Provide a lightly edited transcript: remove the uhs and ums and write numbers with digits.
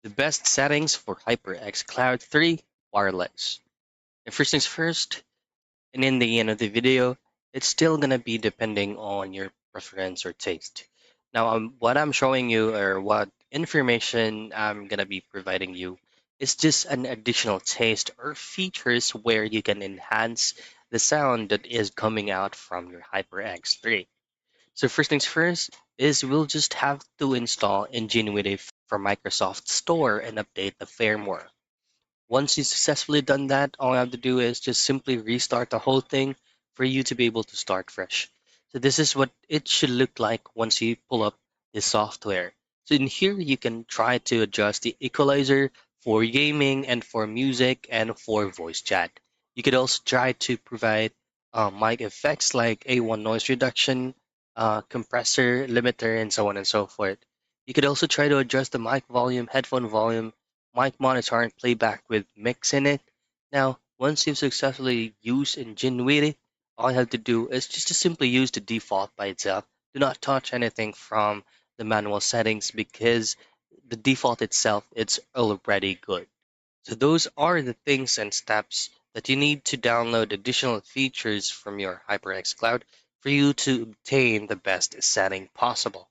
the best settings for HyperX Cloud 3 Wireless. And first things first, and in the end of the video, it's still gonna be depending on your preference or taste. Now, what I'm showing you or what information I'm gonna be providing you is just an additional taste or features where you can enhance the sound that is coming out from your HyperX 3. So first things first is we'll just have to install Ingenuity from Microsoft Store and update the firmware. Once you've successfully done that, all I have to do is just simply restart the whole thing for you to be able to start fresh. So this is what it should look like once you pull up the software. So in here, you can try to adjust the equalizer for gaming and for music and for voice chat. You could also try to provide mic effects like A1 noise reduction, compressor, limiter, and so on and so forth. You could also try to adjust the mic volume, headphone volume, mic monitor and playback with mix in it. Now, once you've successfully used Ingenuity, all you have to do is just to simply use the default by itself. Do not touch anything from the manual settings because the default itself it's already good. So those are the things and steps that you need to download additional features from your HyperX Cloud for you to obtain the best setting possible.